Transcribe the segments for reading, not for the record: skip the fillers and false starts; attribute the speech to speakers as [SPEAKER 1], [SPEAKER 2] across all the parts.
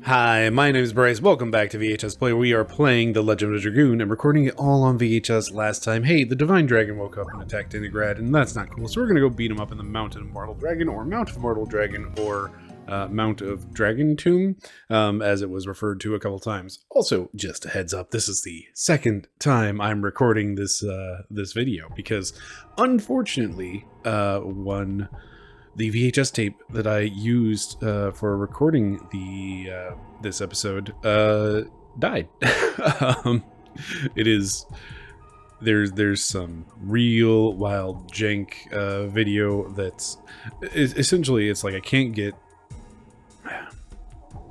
[SPEAKER 1] Hi, my name is Bryce. Welcome back to VHS Play. We are playing The Legend of Dragoon and recording it all on VHS last time. Hey, the Divine Dragon woke up and attacked Innigrad, and that's not cool. So we're gonna go beat him up in the Mountain of Mortal Dragon, or Mount of Mortal Dragon, or Mount of Dragon Tomb, as it was referred to a couple times. Also, just a heads up, this is the second time I'm recording this this video because, unfortunately, the VHS tape that I used for recording the this episode died. It is there's some real wild jank video that's essentially it's like I can't get,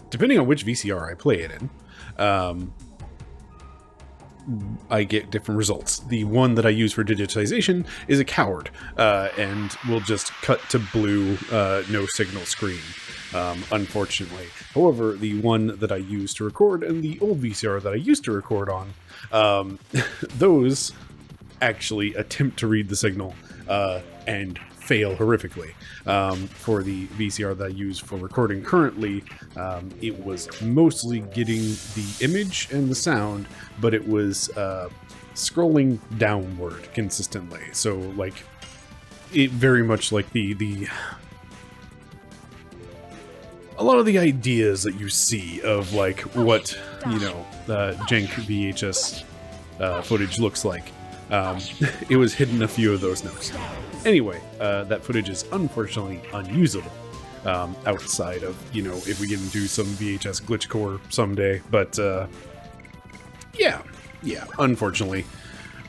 [SPEAKER 1] depending on which VCR I play it in. I get different results. The one that I use for digitization is a coward and will just cut to blue, no signal screen, unfortunately. However, the one that I use to record and the old VCR that I used to record on, those actually attempt to read the signal and fail horrifically. For the VCR that I use for recording currently, it was mostly getting the image and the sound, but it was scrolling downward consistently. So like it very much like the a lot of the ideas that you see of like what, you know, jank VHS footage looks like. It was hidden a few of those notes. Anyway, that footage is unfortunately unusable outside of, you know, if we get into some VHS glitch core someday. But yeah, unfortunately,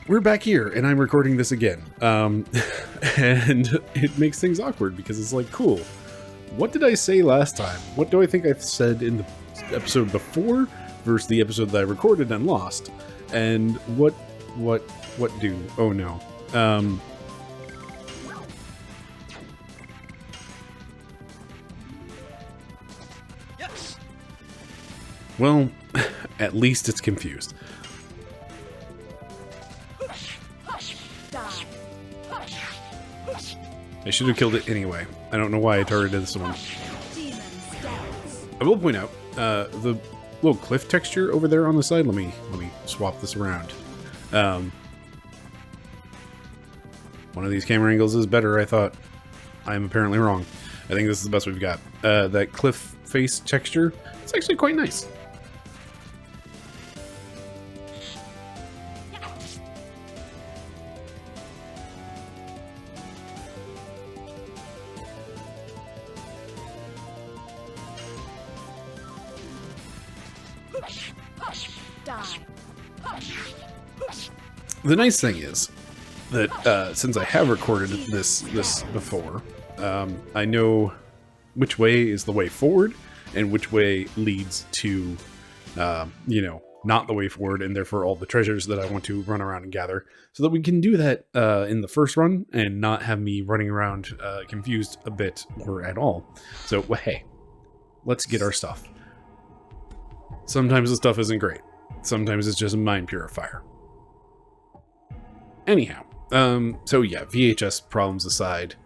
[SPEAKER 1] we're back here and I'm recording this again. And it makes things awkward because it's like, cool, what did I say last time? What do I think I said in the episode before versus the episode that I recorded and lost? And what do? Oh no. Well, at least it's confused. I should have killed it anyway. I don't know why I targeted this one. I will point out the little cliff texture over there on the side. Let me swap this around. One of these camera angles is better, I thought. I am apparently wrong. I think this is the best we've got. That cliff face texture, it's actually quite nice. The nice thing is that since I have recorded this before, I know which way is the way forward and which way leads to, you know, not the way forward, and therefore all the treasures that I want to run around and gather, so that we can do that in the first run and not have me running around confused a bit or at all. So, well, hey, let's get our stuff. Sometimes the stuff isn't great. Sometimes it's just a mind purifier. Anyhow, so yeah, VHS problems aside,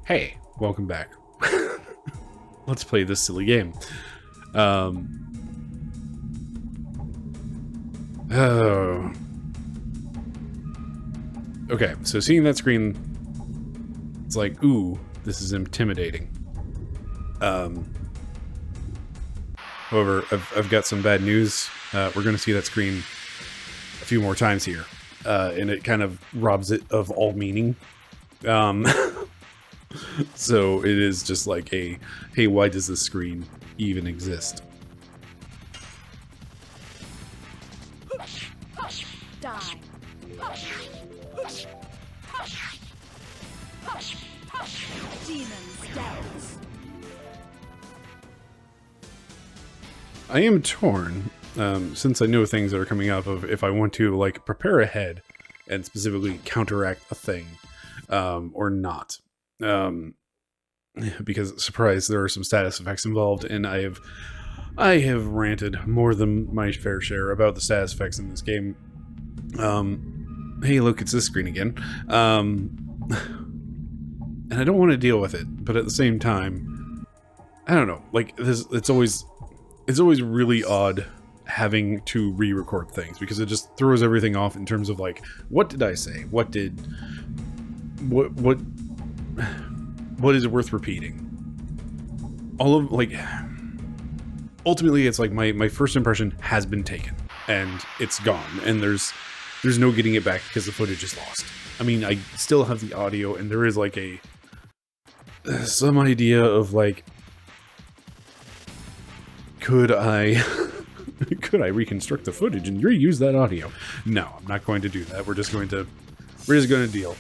[SPEAKER 1] hey, welcome back. Let's play this silly game. Oh. Okay, so seeing that screen, it's like, ooh, this is intimidating. However, I've got some bad news. We're going to see that screen a few more times here. And it kind of robs it of all meaning. So it is just like a, hey, why does this screen even exist? Die. I am torn. Since I know things that are coming up, of if I want to like prepare ahead and specifically counteract a thing, or not, because surprise, there are some status effects involved, and I have ranted more than my fair share about the status effects in this game. Hey, look, it's this screen again. And I don't want to deal with it, but at the same time, I don't know. Like this, it's always it's always really odd having to re-record things because it just throws everything off in terms of like, what did I say? What is worth repeating? All of like, ultimately it's like my first impression has been taken and it's gone and there's no getting it back because the footage is lost. I mean, I still have the audio and there is like some idea of like, could I reconstruct the footage and reuse that audio? No, I'm not going to do that. We're just going to deal.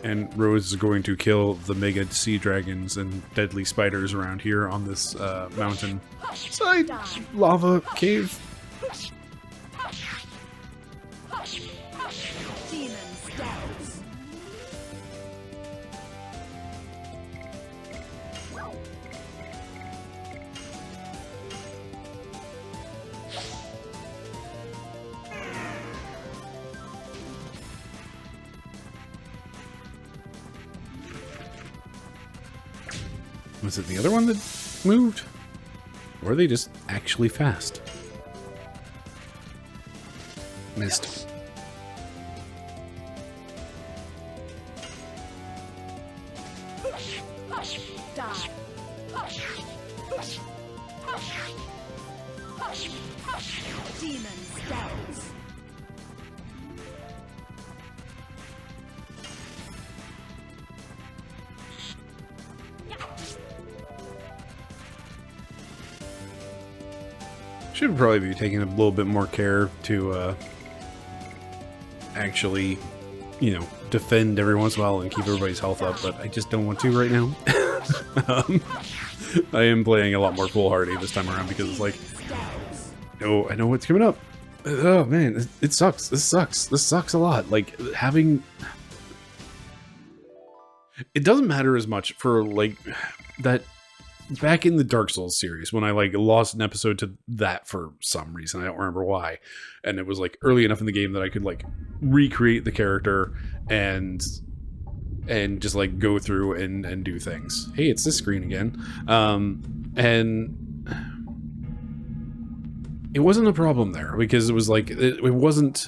[SPEAKER 1] And Rose is going to kill the mega sea dragons and deadly spiders around here on this mountain side lava cave. Was it the other one that moved? Or are they just actually fast? Missed. Should probably be taking a little bit more care to actually, you know, defend every once in a while and keep everybody's health up, but I just don't want to right now. I am playing a lot more foolhardy this time around because it's like, oh, I know what's coming up. Oh man, it sucks. This sucks a lot. Like having, it doesn't matter as much for like that. Back in the Dark Souls series, when I like lost an episode to that for some reason, I don't remember why, and it was like early enough in the game that I could like recreate the character and just like go through and do things. Hey, it's this screen again, and it wasn't a problem there because it was like it wasn't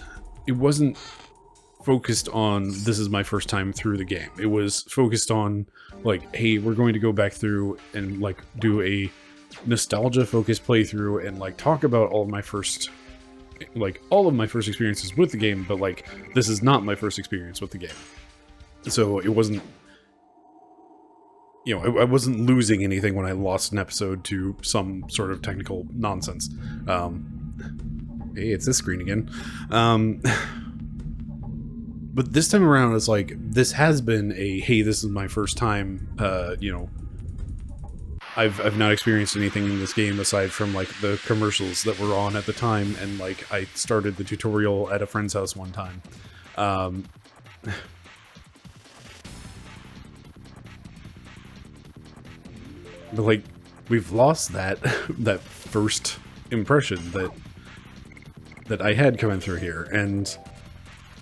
[SPEAKER 1] focused on this is my first time through the game. It was focused on like, hey, we're going to go back through and like do a nostalgia focused playthrough and like talk about all of my first experiences with the game, but like this is not my first experience with the game. So it wasn't, you know, I wasn't losing anything when I lost an episode to some sort of technical nonsense. Hey, it's this screen again. But this time around, it's like, this has been a, hey, this is my first time, you know, I've not experienced anything in this game aside from, like, the commercials that were on at the time, and, like, I started the tutorial at a friend's house one time. But, like, we've lost that, that first impression that I had coming through here, and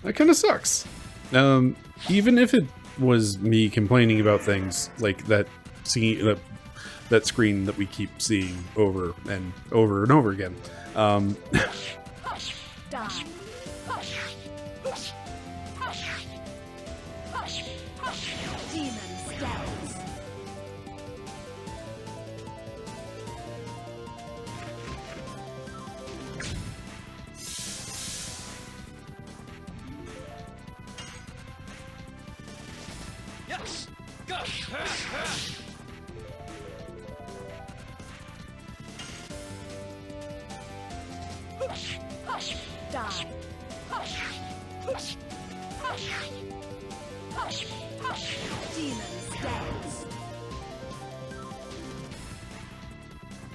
[SPEAKER 1] that kind of sucks. Even if it was me complaining about things like that scene, that screen that we keep seeing over and over and over again.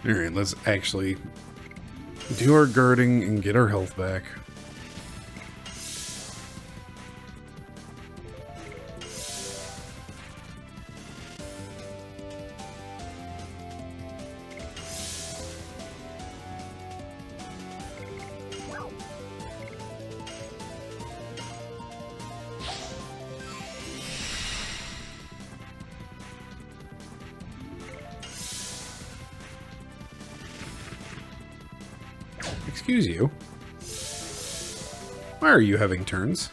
[SPEAKER 1] Alright, let's actually do our guarding and get our health back. Excuse you. Why are you having turns?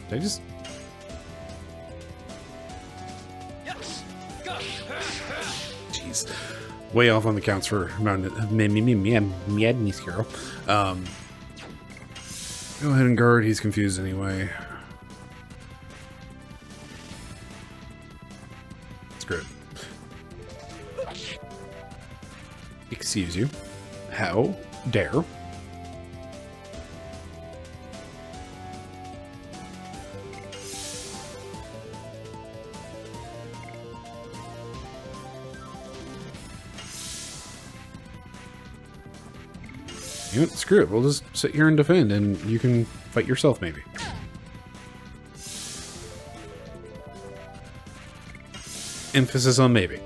[SPEAKER 1] Did I just... Jeez. Way off on the counts for Madness Hero. Go ahead and guard, he's confused anyway. Screw it. Excuse you. How dare? You know what? Screw it. We'll just sit here and defend, and you can fight yourself, maybe. Emphasis on maybe.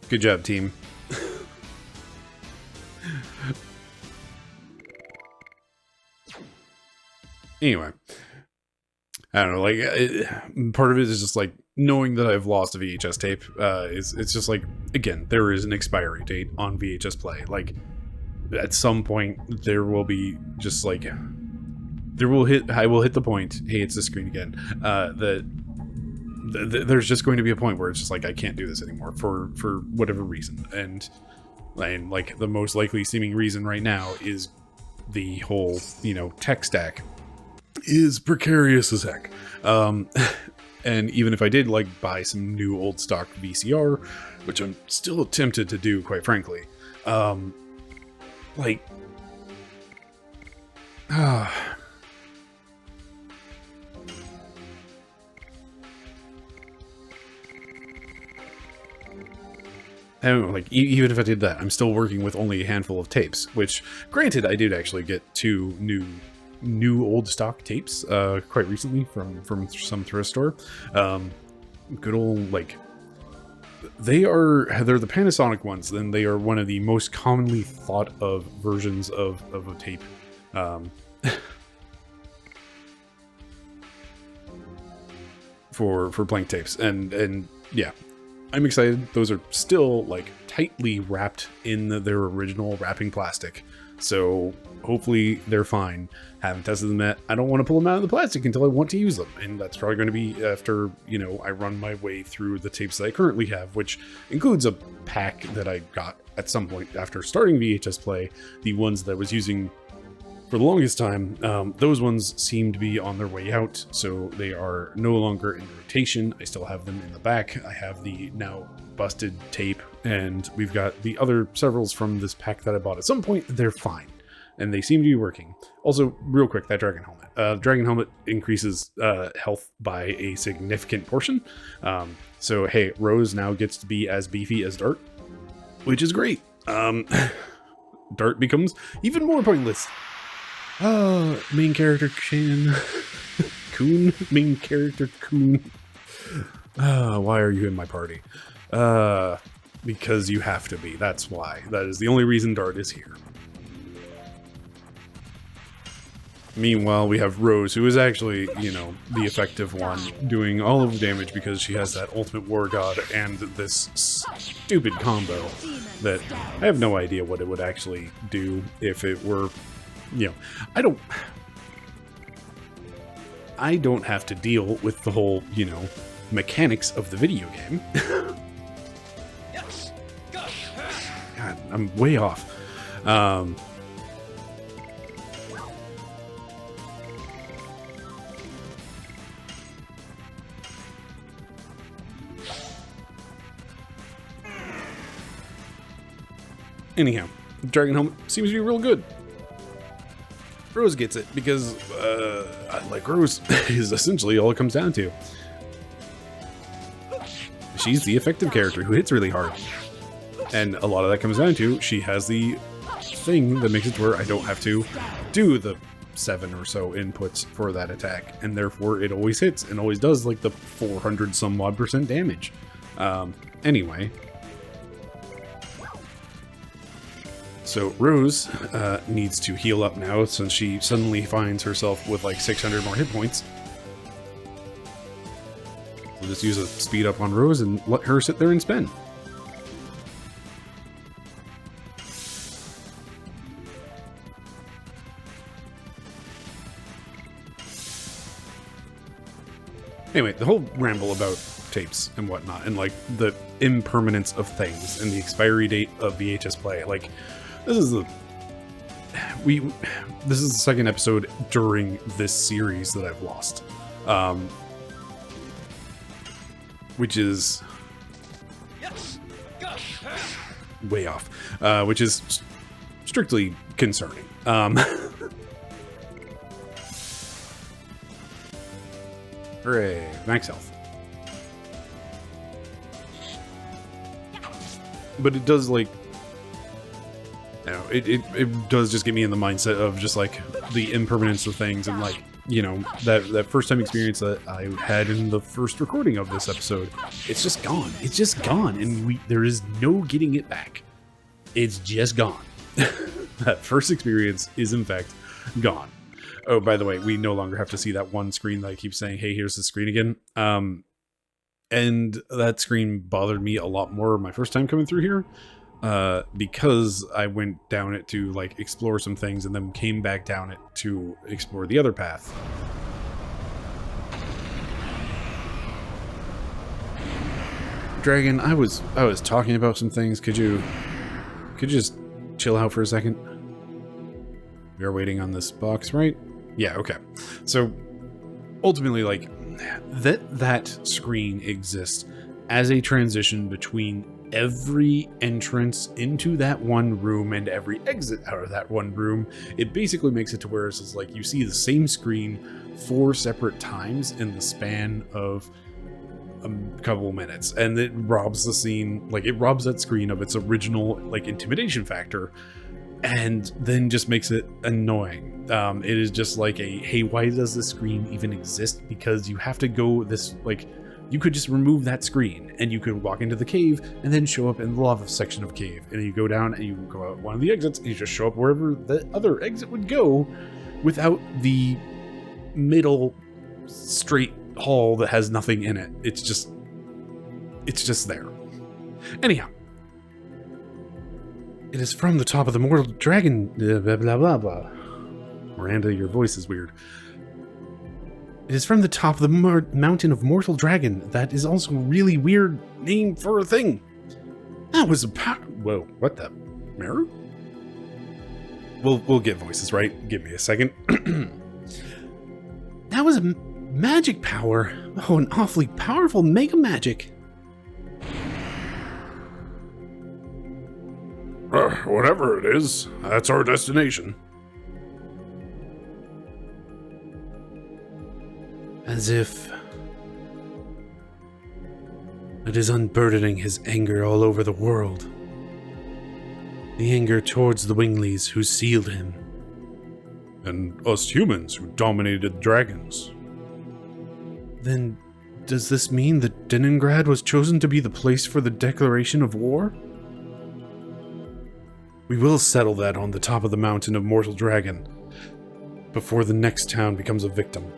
[SPEAKER 1] Good job, team. Anyway. I don't know, like, part of it is just, like, knowing that I've lost a VHS tape, it's just, like, again, there is an expiry date on VHS play. Like, at some point, there will be just, like, I will hit the point, hey, it's the screen again, that there's just going to be a point where it's just, like, I can't do this anymore for whatever reason. And, like, the most likely seeming reason right now is the whole, you know, tech stack is precarious as heck. And even if I did like buy some new old stock VCR, which I'm still tempted to do, quite frankly, like, I don't know, like, even if I did that, I'm still working with only a handful of tapes, which, granted, I did actually get 2 new old stock tapes quite recently from some thrift store. Good old, like, they're the Panasonic ones, then they are one of the most commonly thought of versions of a tape. For blank tapes, and yeah, I'm excited. Those are still, like, tightly wrapped in their original wrapping plastic, so hopefully they're fine. Haven't tested them yet. I don't want to pull them out of the plastic until I want to use them, and that's probably going to be after, you know, I run my way through the tapes that I currently have, which includes a pack that I got at some point after starting VHS play. The ones that I was using for the longest time, those ones seem to be on their way out, so they are no longer in rotation. I still have them in the back. I have the now busted tape, and we've got the other severals from this pack that I bought at some point. They're fine, and they seem to be working. Also, real quick, that dragon helmet. Dragon helmet increases health by a significant portion. So hey, Rose now gets to be as beefy as Dart, which is great. Dart becomes even more pointless. Main character Chan. Coon? Main character Coon. Why are you in my party? Because you have to be. That's why. That is the only reason Dart is here. Meanwhile, we have Rose, who is actually, you know, the effective one, doing all of the damage because she has that ultimate war god and this stupid combo that I have no idea what it would actually do if it were, you know, I don't have to deal with the whole, you know, mechanics of the video game. God, I'm way off. Anyhow, Dragon Helmet seems to be real good. Rose gets it because, I like Rose is essentially all it comes down to. She's the effective character who hits really hard. And a lot of that comes down to, she has the thing that makes it to where I don't have to do the 7 or so inputs for that attack. And therefore it always hits and always does like the 400 some odd % damage. Anyway. So Rose needs to heal up now since she suddenly finds herself with like 600 more hit points. We'll just use a speed up on Rose and let her sit there and spin. Anyway, the whole ramble about tapes and whatnot, and like the impermanence of things and the expiry date of VHS play. Like, this is the second episode during this series that I've lost, which is way off, which is strictly concerning. Hooray, max health. But it does, like, you know, it does just get me in the mindset of just, like, the impermanence of things and, like, you know, that first time experience that I had in the first recording of this episode. It's just gone. It's just gone, and there is no getting it back. It's just gone. That first experience is, in fact, gone. Oh, by the way, we no longer have to see that one screen that I keep saying, hey, here's the screen again. And that screen bothered me a lot more my first time coming through here, because I went down it to, like, explore some things and then came back down it to explore the other path. Dragon, I was talking about some things. Could you just chill out for a second? We are waiting on this box, right? Yeah, okay. So ultimately, like, that screen exists as a transition between every entrance into that one room and every exit out of that one room. It basically makes it to where it's like you see the same screen 4 separate times in the span of a couple minutes, and it robs the scene, like, it robs that screen of its original, like, intimidation factor, and then just makes it annoying. It is just like a, hey, why does this screen even exist? Because you have to go this, like, you could just remove that screen and you could walk into the cave and then show up in the lava section of cave, and you go down and you go out one of the exits and you just show up wherever the other exit would go without the middle straight hall that has nothing in it. It's just there. Anyhow, it is from the top of the mortal dragon, blah, blah, blah, blah. Miranda, your voice is weird. It is from the top of the mountain of mortal dragon. That is also a really weird name for a thing. That was a whoa, what the? Mirror? We'll get voices, right? Give me a second. That was a magic power. Oh, an awfully powerful mega magic. Whatever it is, that's our destination. As if it is unburdening his anger all over the world. The anger towards the Winglies who sealed him. And us humans who dominated dragons. Then, does this mean that Leningrad was chosen to be the place for the declaration of war? We will settle that on the top of the mountain of Mortal Dragon, before the next town becomes a victim.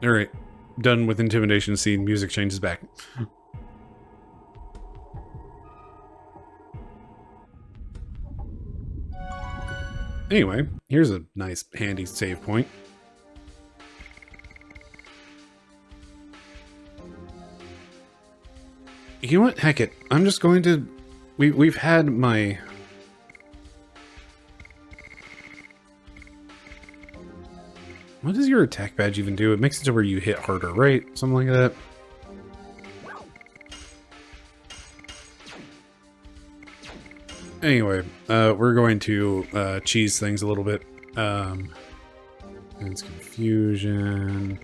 [SPEAKER 1] Alright, done with intimidation scene, music changes back. Anyway, here's a nice, handy save point. You know what? Heck it. I'm just going to... We've had my... What does your attack badge even do? It makes it to where you hit harder, right? Something like that. Anyway, we're going to cheese things a little bit. It's confusion.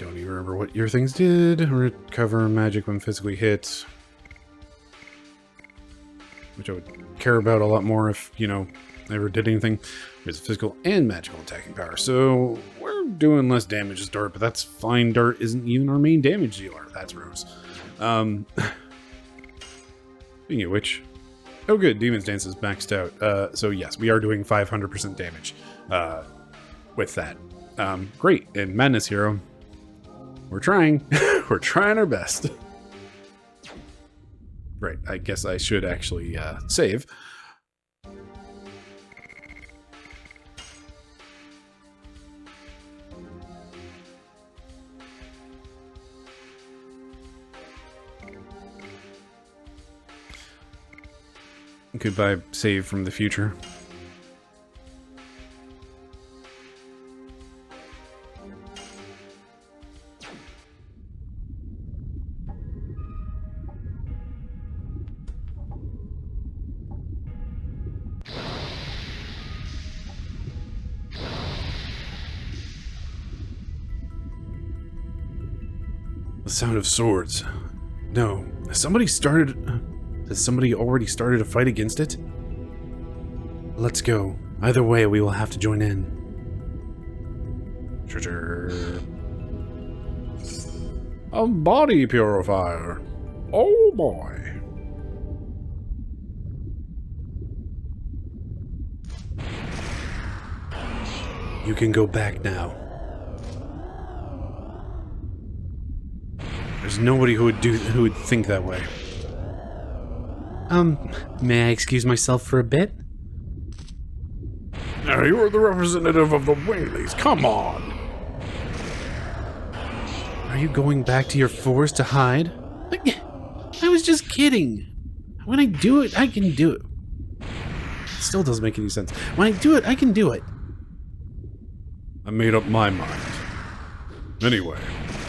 [SPEAKER 1] don't even remember what your things did. Recover magic when physically hit. Which I would care about a lot more if, you know, I ever did anything. There's physical and magical attacking power. So we're doing less damage as Dart, but that's fine. Dart isn't even our main damage dealer. That's Rose. Speaking of which, oh good, Demon's Dance is maxed out. So yes, we are doing 500% damage with that. Great. And Madness Hero, we're trying. We're trying our best. Right, I guess I should actually save. Goodbye, save from the future. The sound of swords. No, has somebody already started a fight against it? Let's go. Either way, we will have to join in. Treasure. A body purifier. Oh boy. You can go back now. There's nobody who would think that way. May I excuse myself for a bit? You're the representative of the Whaleys. Come on! Are you going back to your forest to hide? I was just kidding. When I do it, I can do it. Still doesn't make any sense. When I do it, I can do it. I made up my mind. Anyway,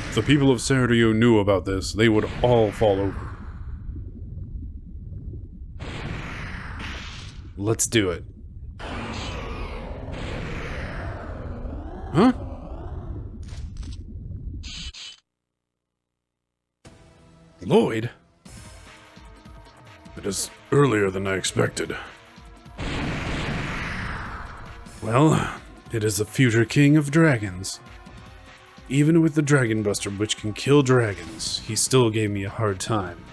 [SPEAKER 1] if the people of Serdio knew about this, they would all fall over. Let's do it. Huh? Lloyd? It is earlier than I expected. Well, it is the future king of dragons. Even with the Dragon Buster, which can kill dragons, he still gave me a hard time.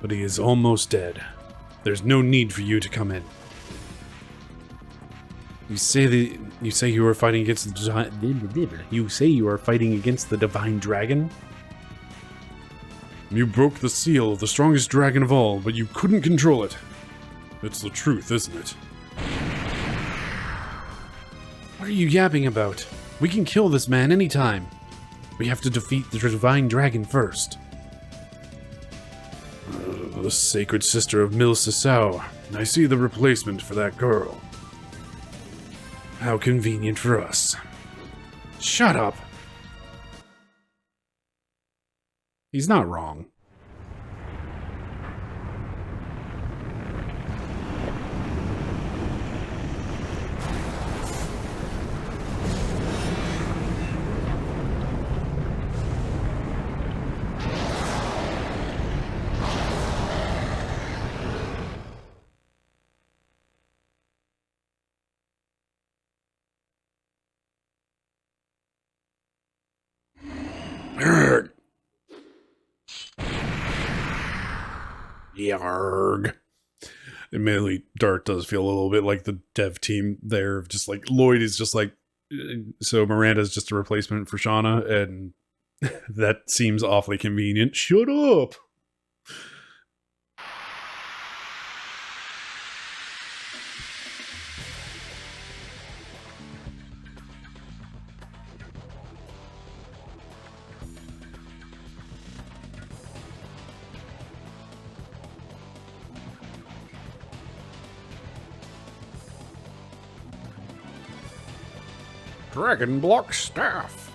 [SPEAKER 1] But he is almost dead. There's no need for you to come in. You say you are fighting against the divine dragon? You broke the seal of the strongest dragon of all, but you couldn't control it. It's the truth, isn't it? What are you yapping about? We can kill this man anytime. We have to defeat the divine dragon first. The sacred sister of Mil Sisao. I see the replacement for that girl. How convenient for us. Shut up. He's not wrong. Yarg. Admittedly, Dart does feel a little bit like the dev team there. Just like Lloyd is just like, so Miranda's just a replacement for Shauna, and that seems awfully convenient. Shut up. Dragon Block Staff.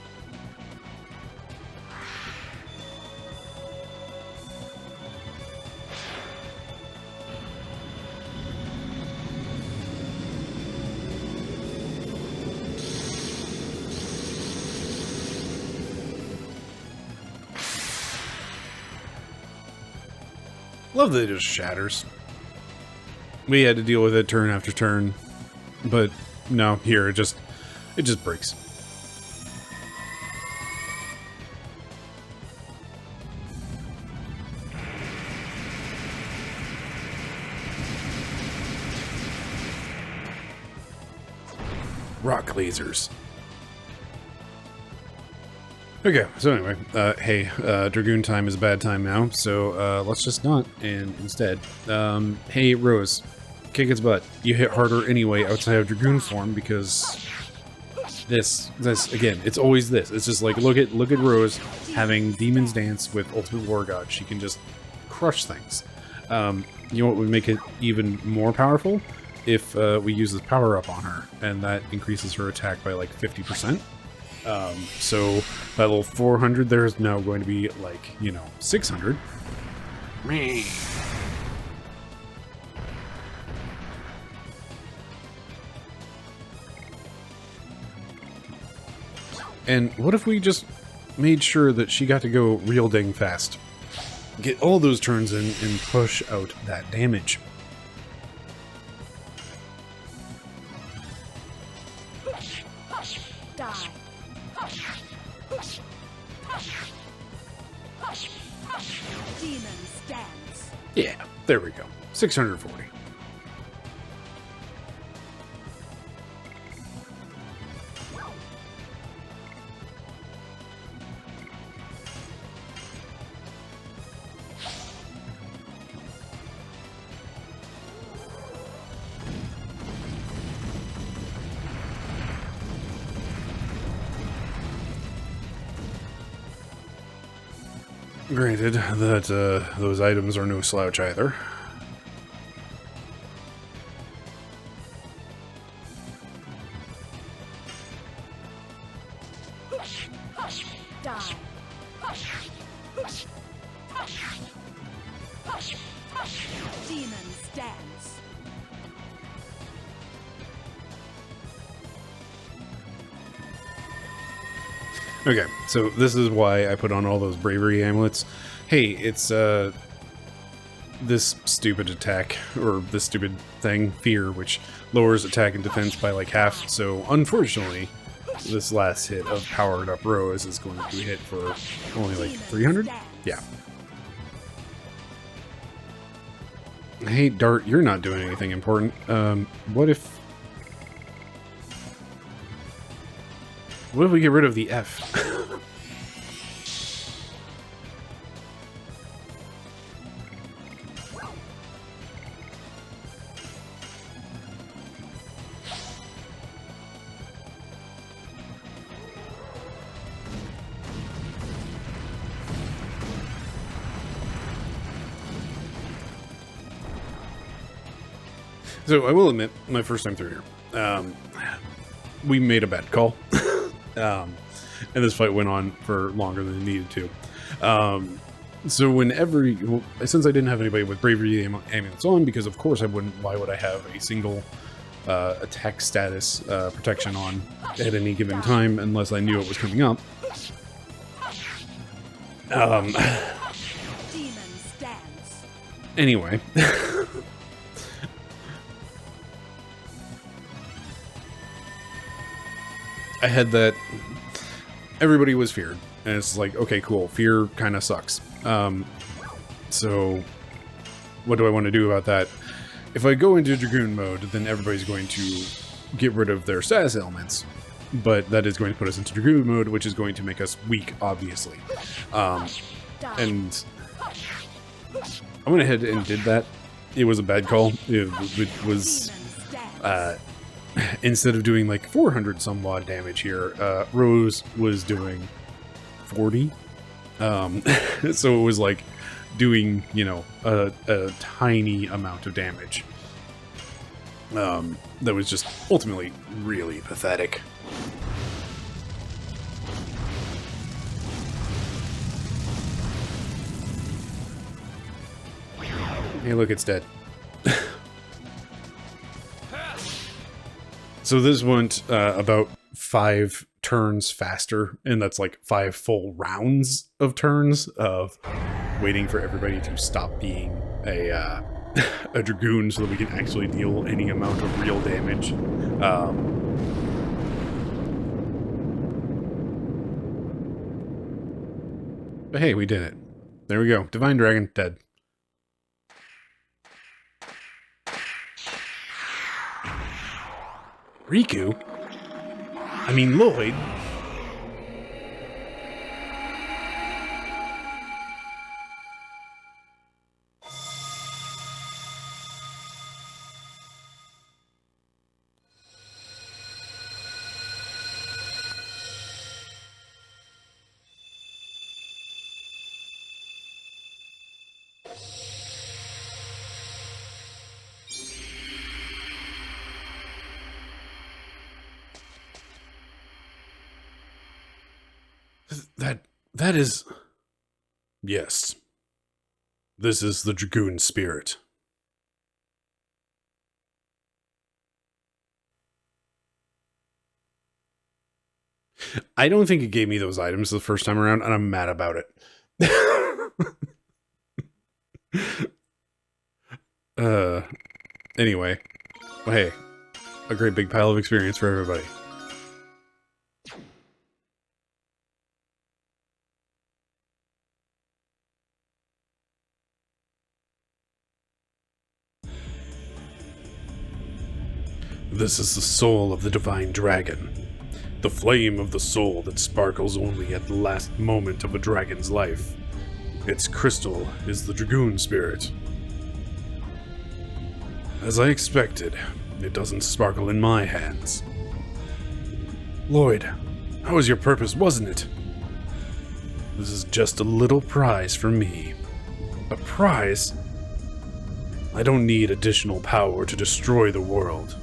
[SPEAKER 1] Love that it just shatters. We had to deal with it turn after turn, but no, here it just breaks. Rock lasers. Okay, so anyway, hey, Dragoon time is a bad time now, so let's just not, and instead, hey, Rose, kick its butt. You hit harder anyway outside of Dragoon form, because this, again, it's always this. It's just like, look at Rose having Demon's Dance with Ultimate War God. She can just crush things. You know what would make it even more powerful? If we use this power-up on her, and that increases her attack by like 50%. So that little 400 there is now going to be like, you know, 600. And what if we just made sure that she got to go real dang fast? Get all those turns in and push out that damage. Yeah, there we go. 640. Granted that those items are no slouch either. Okay, so this is why I put on all those bravery amulets. Hey, it's this stupid attack, or this stupid thing, fear, which lowers attack and defense by like half. So unfortunately, this last hit of powered up Rose is going to hit for only like 300? Yeah. Hey, Dart, you're not doing anything important. What if we get rid of the F? So I will admit, my first time through here, we made a bad call. And this fight went on for longer than it needed to. So whenever, since I didn't have anybody with bravery amulets on, because of course I wouldn't, why would I have a single attack status protection on at any given time unless I knew it was coming up? Anyway. I had that everybody was feared, and it's like, okay, cool, fear kind of sucks. So what do I want to do about that? If I go into Dragoon mode, then everybody's going to get rid of their status elements, but that is going to put us into Dragoon mode, which is going to make us weak, obviously. And I went ahead and did that. It was a bad call. It was instead of doing like 400 some odd damage here, Rose was doing 40. So it was like doing, you know, a tiny amount of damage. That was just ultimately really pathetic. Hey, look, it's dead. So this went about 5 turns faster, and that's like 5 full rounds of turns of waiting for everybody to stop being a a Dragoon so that we can actually deal any amount of real damage. But hey, we did it. There we go. Divine Dragon, dead. Riku? I mean, Lloyd. That is... Yes. This is the Dragoon spirit. I don't think it gave me those items the first time around, and I'm mad about it. Anyway. Well, hey. A great big pile of experience for everybody. This is the soul of the Divine Dragon. The flame of the soul that sparkles only at the last moment of a dragon's life. Its crystal is the Dragoon spirit. As I expected, it doesn't sparkle in my hands. Lloyd, that was your purpose, wasn't it? This is just a little prize for me. A prize? I don't need additional power to destroy the world.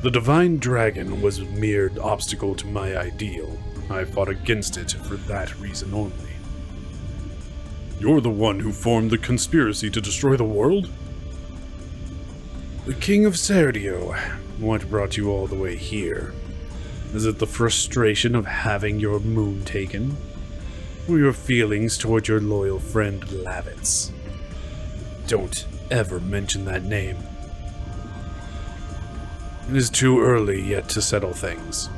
[SPEAKER 1] The Divine Dragon was a mere obstacle to my ideal. I fought against it for that reason only. You're the one who formed the conspiracy to destroy the world? The King of Serdio. What brought you all the way here? Is it the frustration of having your moon taken? Or your feelings toward your loyal friend Lavitz? Don't ever mention that name. It is too early yet to settle things.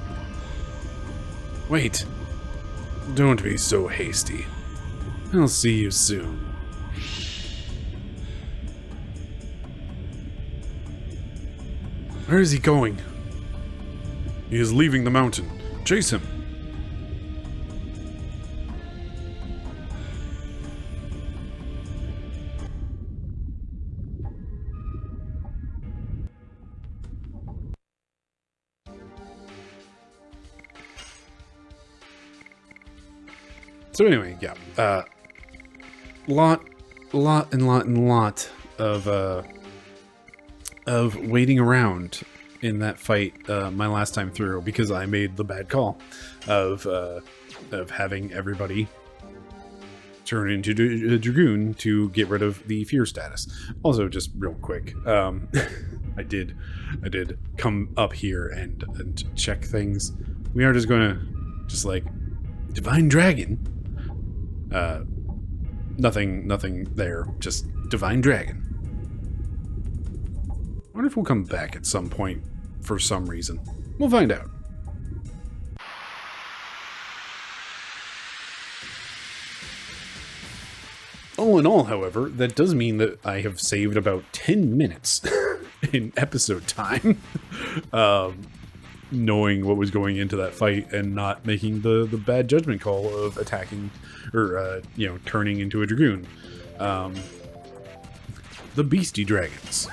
[SPEAKER 1] Wait. Don't be so hasty. I'll see you soon. Where is he going? He is leaving the mountain. Chase him. So anyway, yeah, lot of waiting around in that fight my last time through because I made the bad call of having everybody turn into a Dragoon to get rid of the fear status. Also, just real quick, I did come up here and check things. We are just gonna like Divine Dragon. Nothing there, just Divine Dragon. I wonder if we'll come back at some point for some reason. We'll find out. All in all, however, that does mean that I have saved about 10 minutes in episode time. Knowing what was going into that fight and not making the bad judgment call of attacking or turning into a Dragoon. The Beastie Dragons.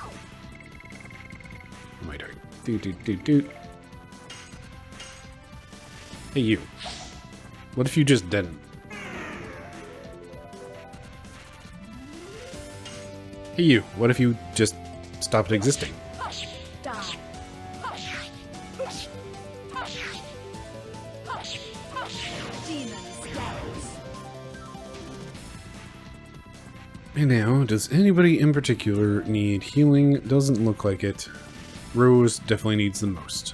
[SPEAKER 1] What am I doing? Hey you. What if you just didn't? Hey you. What if you just stopped existing? Hey now, does anybody in particular need healing? Doesn't look like it. Rose definitely needs the most.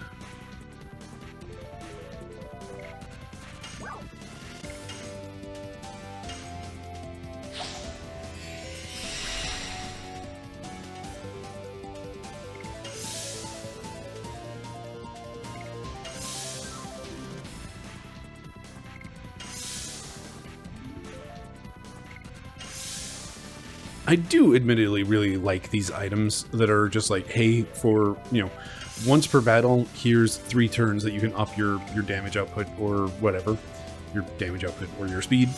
[SPEAKER 1] I do admittedly really like these items that are just like, hey, for, you know, once per battle, here's 3 turns that you can up your damage output or whatever. Your damage output or your speed.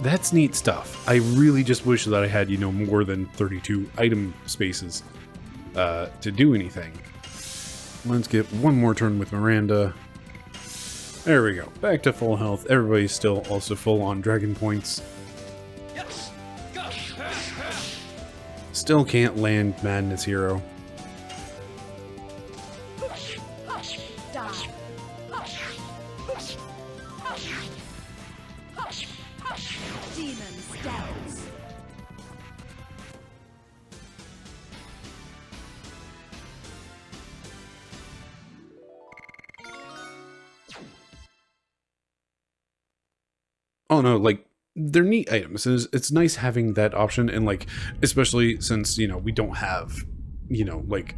[SPEAKER 1] That's neat stuff. I really just wish that I had, you know, more than 32 item spaces to do anything. Let's get one more turn with Miranda. There we go. Back to full health. Everybody's still also full on dragon points. Still can't land Madness Hero. Oh no, like, they're neat items. It's nice having that option, and like, especially since, you know, we don't have, you know, like,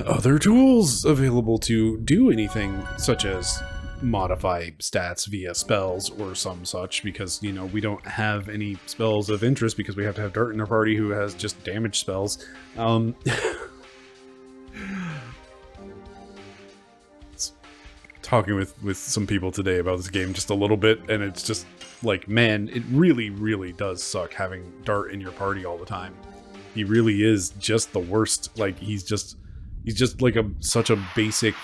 [SPEAKER 1] other tools available to do anything such as modify stats via spells or some such, because, you know, we don't have any spells of interest because we have to have Dart in our party who has just damage spells. Talking with some people today about this game just a little bit, and it's just like, man, it really does suck having Dart in your party all the time. He really is just the worst. Like, he's just like such a basic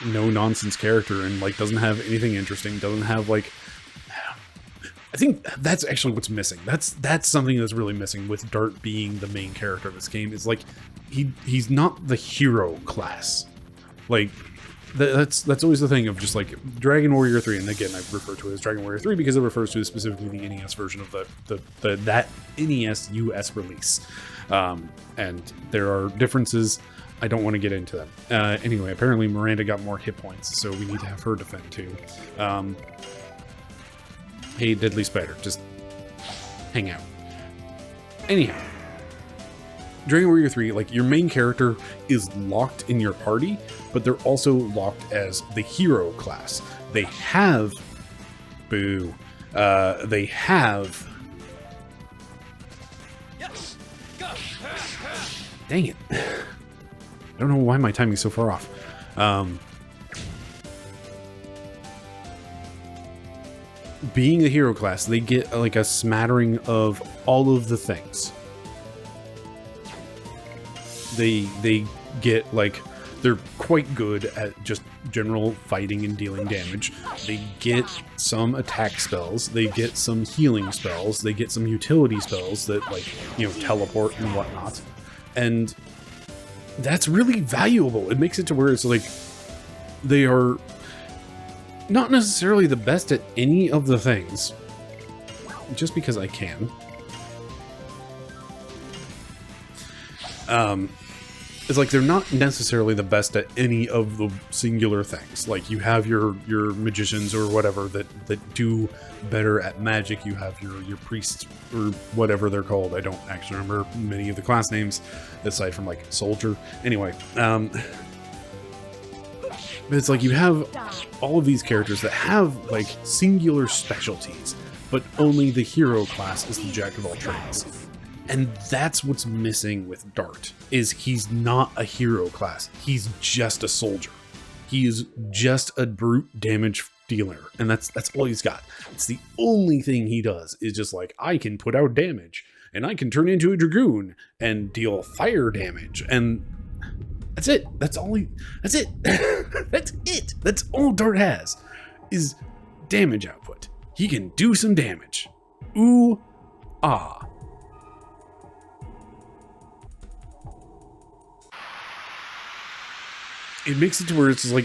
[SPEAKER 1] no nonsense character, and like doesn't have anything interesting, doesn't have like, I think that's actually what's missing. That's something that's really missing with Dart being the main character of this game. Is like he's not the hero class. Like, that's always the thing of just like Dragon Warrior 3, and again I refer to it as Dragon Warrior 3 because it refers to specifically the NES version of that NES US release, and there are differences. I don't want to get into them. Anyway, apparently Miranda got more hit points, so we need to have her defend too. Hey, Deadly Spider, just hang out. Anyhow, Dragon Warrior 3, like, your main character is locked in your party, but they're also locked as the hero class. They have... Boo. They have... Dang it. I don't know why my timing's so far off. Being the hero class, they get like a smattering of all of the things. They get like, they're quite good at just general fighting and dealing damage. They get some attack spells. They get some healing spells. They get some utility spells that, like, you know, teleport and whatnot. And that's really valuable. It makes it to where it's like they are not necessarily the best at any of the things, just because I can. It's like they're not necessarily the best at any of the singular things. Like, you have your magicians or whatever that do better at magic. You have your priests or whatever they're called. I don't actually remember many of the class names aside from like soldier. Anyway, but it's like you have all of these characters that have like singular specialties, but only the hero class is the jack of all trades. And that's what's missing with Dart, is he's not a hero class. He's just a soldier. He is just a brute damage dealer. And that's all he's got. It's the only thing he does, is just like, I can put out damage, and I can turn into a dragoon and deal fire damage. And that's it. That's it. That's it. That's all Dart has, is damage output. He can do some damage. Ooh, ah. It makes it to where it's just like,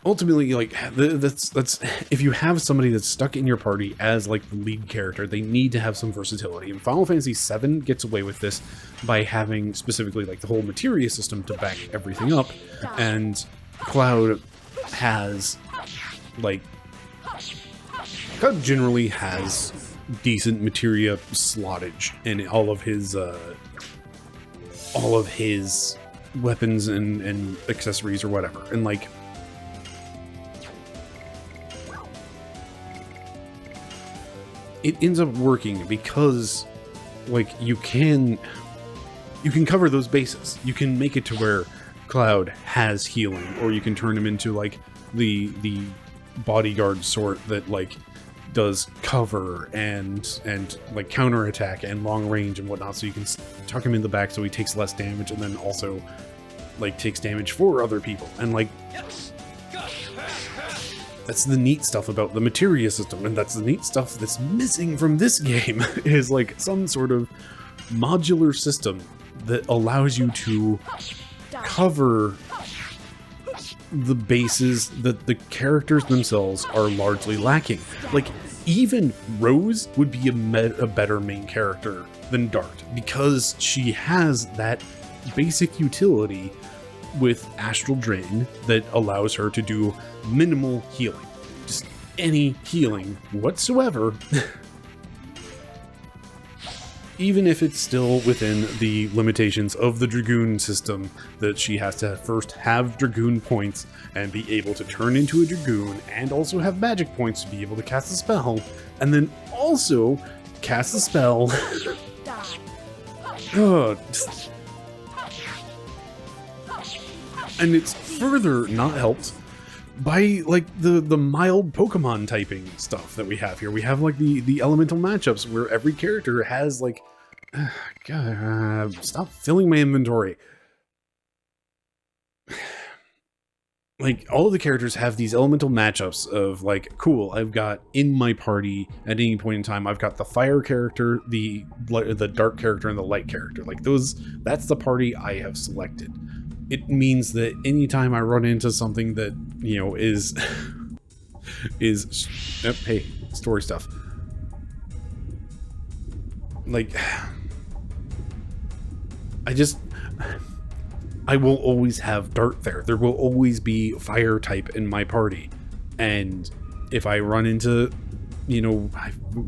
[SPEAKER 1] ultimately, like, that's if you have somebody that's stuck in your party as like the lead character, they need to have some versatility. And Final Fantasy VII gets away with this by having specifically like the whole materia system to back everything up, and Cloud generally has decent materia slottage in all of his all of his weapons and accessories or whatever. And like, it ends up working because like you can cover those bases. You can make it to where Cloud has healing, or you can turn him into like the bodyguard sort that like does cover and like counterattack and long range and whatnot, so you can tuck him in the back so he takes less damage, and then also like takes damage for other people. And like, that's the neat stuff about the materia system, and that's the neat stuff that's missing from this game is like some sort of modular system that allows you to cover the bases that the characters themselves are largely lacking. Like, even Rose would be a better main character than Dart, because she has that basic utility with Astral Drain that allows her to do minimal healing. Just any healing whatsoever. Even if it's still within the limitations of the Dragoon system, that she has to first have Dragoon points and be able to turn into a Dragoon, and also have magic points to be able to cast a spell, and then also cast a spell. And it's further not helped by like the mild Pokemon typing stuff that we have here. We have like the elemental matchups where every character has like God, stop filling my inventory. Like, all of the characters have these elemental matchups of like, cool, I've got in my party at any point in time, I've got the fire character, the dark character, and the light character. Like that's the party I have selected. It means that anytime I run into something that, you know, is hey, story stuff. Like, I will always have Dart there. There will always be fire type in my party. And if I run into, you know,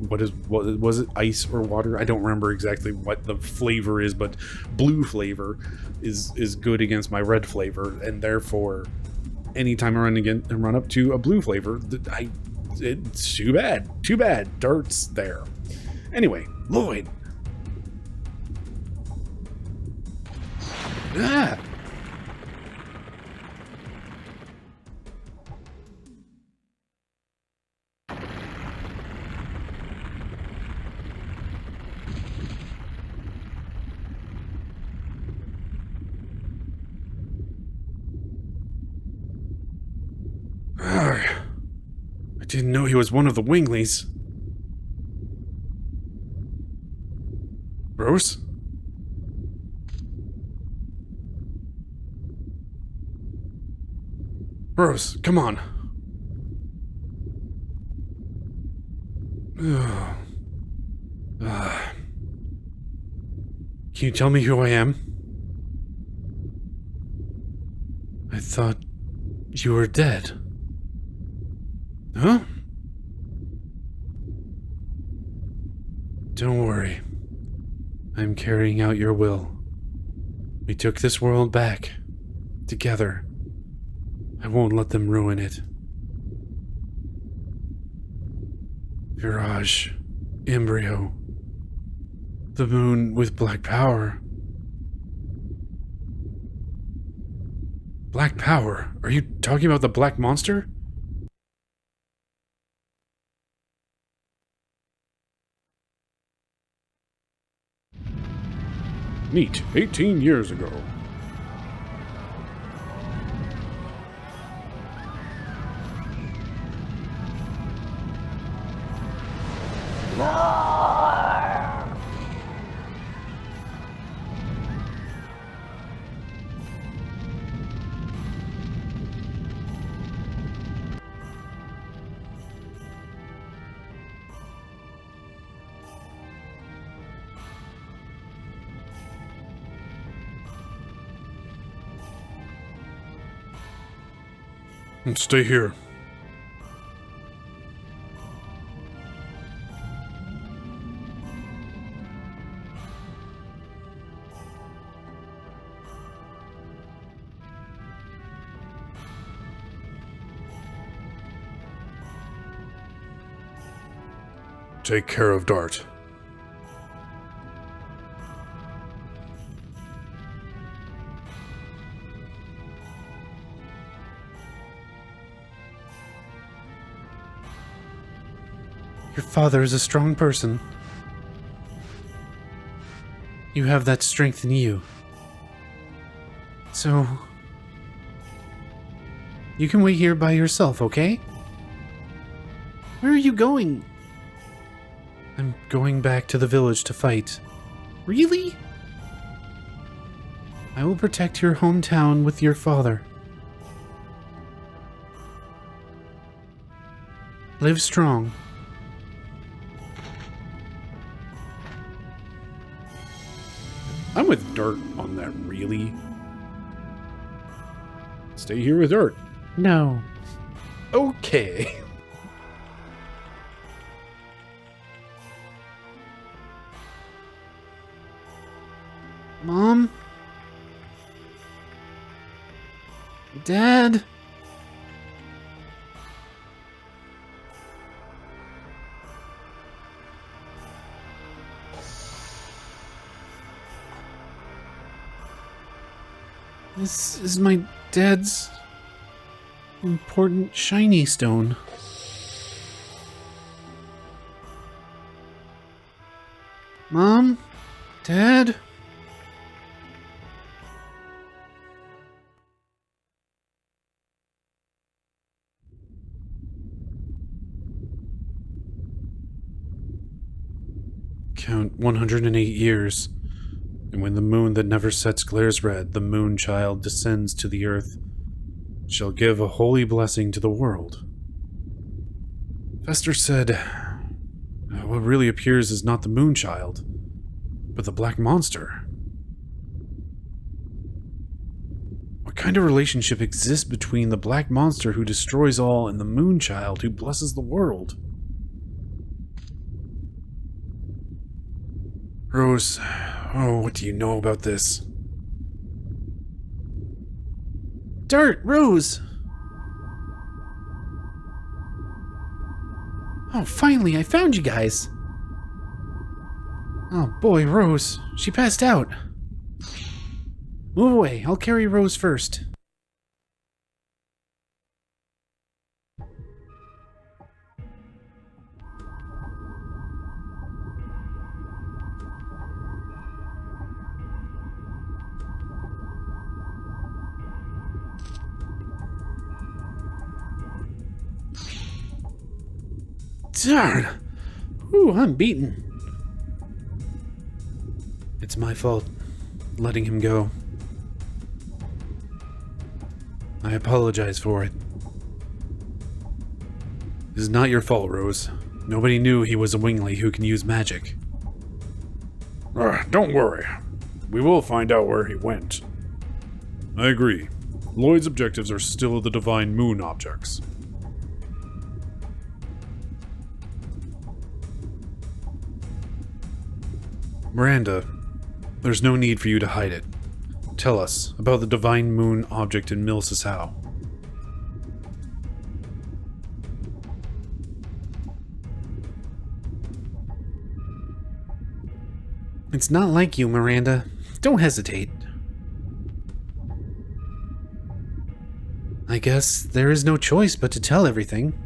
[SPEAKER 1] what was it, ice or water? I don't remember exactly what the flavor is, but blue flavor is good against my red flavor, and therefore anytime I run up to a blue flavor, it's too bad Dart's there. Anyway, Lloyd. Ah! I didn't know he was one of the Winglies. Rose? Rose, come on. Can you tell me who I am? I thought you were dead. Huh? Don't worry. I'm carrying out your will. We took this world back. Together. I won't let them ruin it. Virage. Embryo. The moon with black power. Black power? Are you talking about the black monster? Meet 18 years ago. And stay here. take care of Dart.
[SPEAKER 2] Your father is a strong person. You have that strength in you. So, you can wait here by yourself, okay? Where are you going? I'm going back to the village to fight. Really? I will protect your hometown with your father. Live strong.
[SPEAKER 1] I'm with Dart on that, really. Stay here with Dart.
[SPEAKER 2] No.
[SPEAKER 1] Okay.
[SPEAKER 2] Mom? Dad? This is my dad's important shiny stone. Mom? Dad? Count 108 years. And when the moon that never sets glares red, the moon child descends to the earth, shall give a holy blessing to the world. Fester said, what really appears is not the moon child, but the black monster. What kind of relationship exists between the black monster who destroys all and the moon child who blesses the world? Rose, oh, what do you know about this? Dart, Rose! Oh, finally, I found you guys! Oh boy, Rose, she passed out. Move away, I'll carry Rose first. Darn! Ooh, I'm beaten. It's my fault, letting him go. I apologize for it. This is not your fault, Rose. Nobody knew he was a wingly who can use magic.
[SPEAKER 1] Don't worry. We will find out where he went. I agree. Lloyd's objectives are still the divine moon objects.
[SPEAKER 2] Miranda, there's no need for you to hide it. Tell us about the divine moon object in Milsisau. It's not like you, Miranda. Don't hesitate. I guess there is no choice but to tell everything.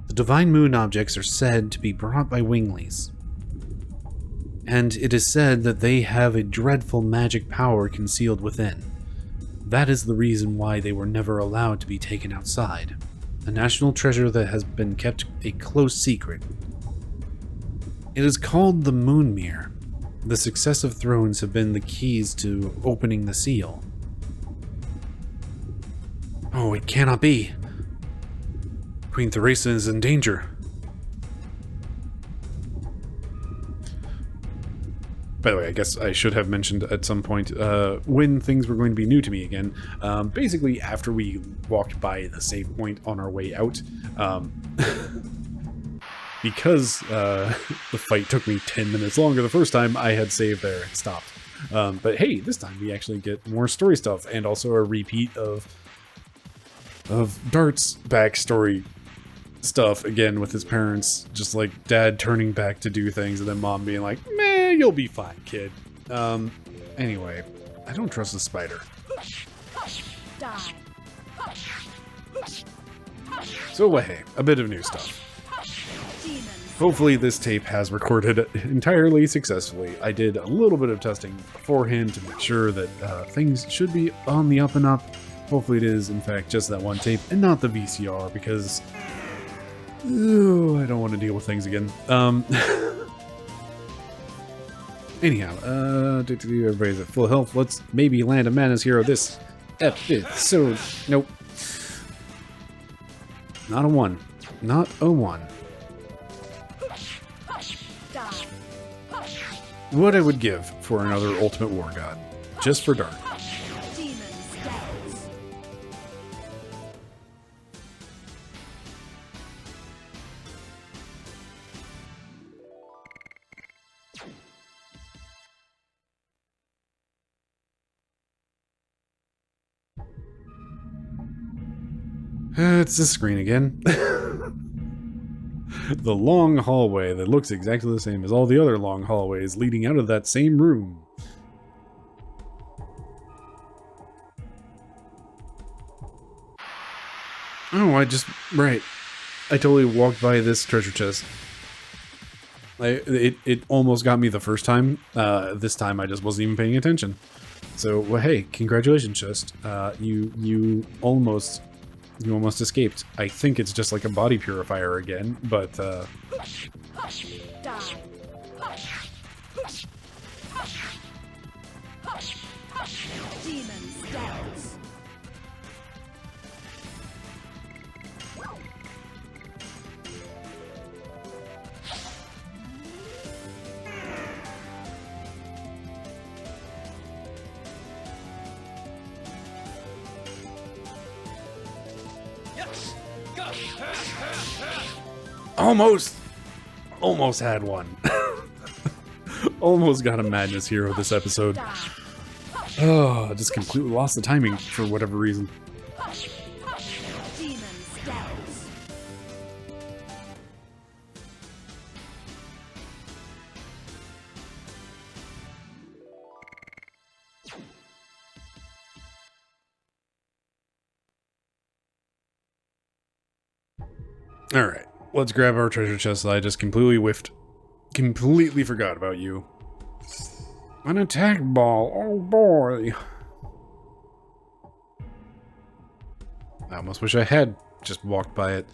[SPEAKER 2] The divine moon objects are said to be brought by winglies. And it is said that they have a dreadful magic power concealed within. That is the reason why they were never allowed to be taken outside. A national treasure that has been kept a close secret. It is called the Moon Mirror. The successive thrones have been the keys to opening the seal. Oh, it cannot be. Queen Theresa is in danger.
[SPEAKER 1] By the way, I guess I should have mentioned at some point when things were going to be new to me again. Basically, after we walked by the save point on our way out, because the fight took me 10 minutes longer the first time, I had saved there and stopped. But hey, this time we actually get more story stuff and also a repeat of Dart's backstory stuff again with his parents, just like dad turning back to do things and then mom being like, "Meh, you'll be fine, kid." Anyway, I don't trust the spider.
[SPEAKER 3] Die.
[SPEAKER 1] So hey, a bit of new stuff. Hopefully this tape has recorded entirely successfully. I did a little bit of testing beforehand to make sure that things should be on the up and up. Hopefully it is, in fact, just that one tape and not the VCR, because I don't want to deal with things again. Anyhow, everybody's at full health. Let's maybe land a Madness Hero this episode. Nope. Not a 1. Not a 1. What I would give for another Ultimate War God. Just for Dark. It's the screen again. The long hallway that looks exactly the same as all the other long hallways leading out of that same room. Oh, right. I totally walked by this treasure chest. It almost got me the first time. This time I just wasn't even paying attention. So, well, hey, congratulations, chest. You almost escaped. I think it's just like a body purifier again, but
[SPEAKER 3] Die. Demon scouts.
[SPEAKER 1] almost had one. Almost got a Madness Hero this episode. Oh, I just completely lost the timing for whatever reason.
[SPEAKER 3] Demon scouts.
[SPEAKER 1] Alright, let's grab our treasure chest that I just completely whiffed. Completely forgot about you. An attack ball, oh boy. I almost wish I had just walked by it.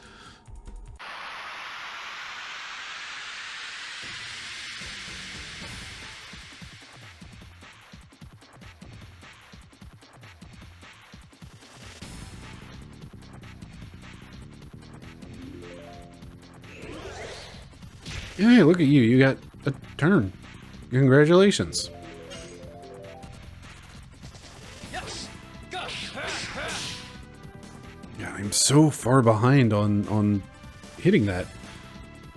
[SPEAKER 1] Hey, look at you. You got a turn. Congratulations. Yeah, I'm so far behind on hitting that.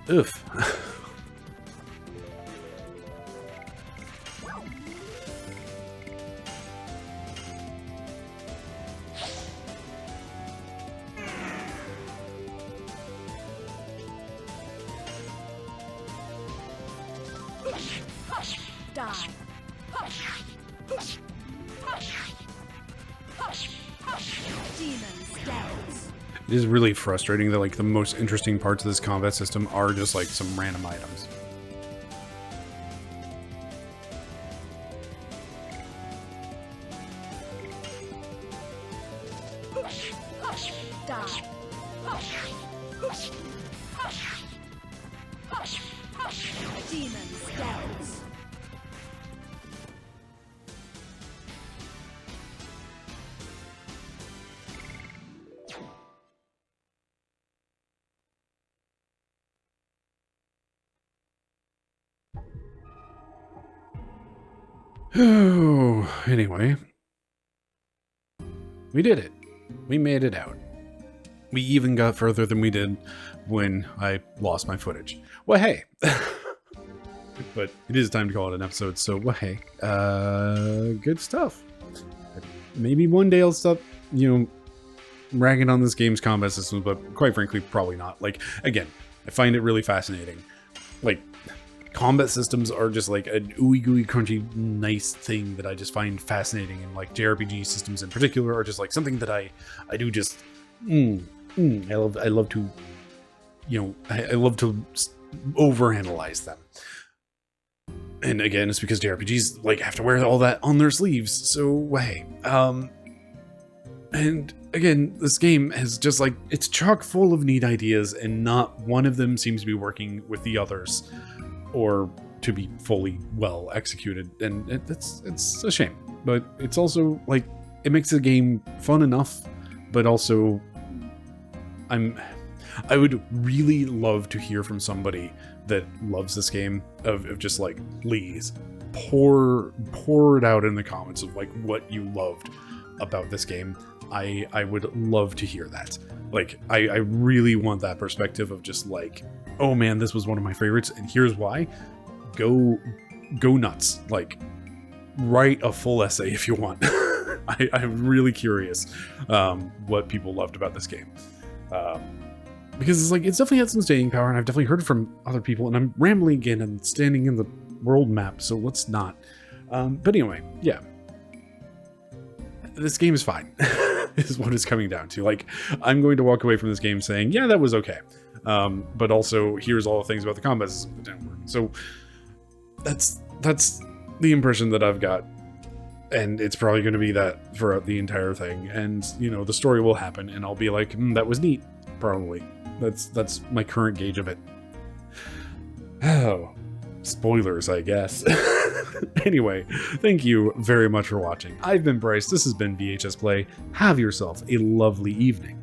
[SPEAKER 1] Ugh.
[SPEAKER 3] Die. Demon scouts.
[SPEAKER 1] It is really frustrating that like the most interesting parts of this combat system are just like some random items.
[SPEAKER 3] Die. Demon scouts.
[SPEAKER 1] Oh, anyway. We did it. We made it out. We even got further than we did when I lost my footage. Well, hey. But it is time to call it an episode, so well, hey. Good stuff. Maybe one day I'll stop, ragging on this game's combat systems, but quite frankly, probably not. Like, again, I find it really fascinating. Like, combat systems are just like an ooey gooey crunchy nice thing that I just find fascinating, and like JRPG systems in particular are just like something that I do just I love to, you know, I love to overanalyze them. And again, it's because JRPGs like have to wear all that on their sleeves, so hey. And again, this game has just like, it's chock full of neat ideas, and not one of them seems to be working with the others, or to be fully well executed, and it's a shame. But it's also like, it makes the game fun enough, but also I would really love to hear from somebody that loves this game of just like, please pour it out in the comments of like what you loved about this game. I would love to hear that. Like, I really want that perspective of just like, oh man, this was one of my favorites, and here's why. Go nuts. Like, write a full essay if you want. I'm really curious what people loved about this game. Because it's like, it's definitely had some staying power, and I've definitely heard it from other people, and I'm rambling again and standing in the world map, so let's not. But anyway, yeah. This game is fine, is what it's coming down to. Like, I'm going to walk away from this game saying, yeah, that was okay. But also, here's all the things about the combat system that didn't work. So, that's the impression that I've got. And it's probably going to be that throughout the entire thing. And, you know, the story will happen, and I'll be like, that was neat. Probably. That's my current gauge of it. Oh, spoilers, I guess. Anyway, thank you very much for watching. I've been Bryce. This has been VHS Play. Have yourself a lovely evening.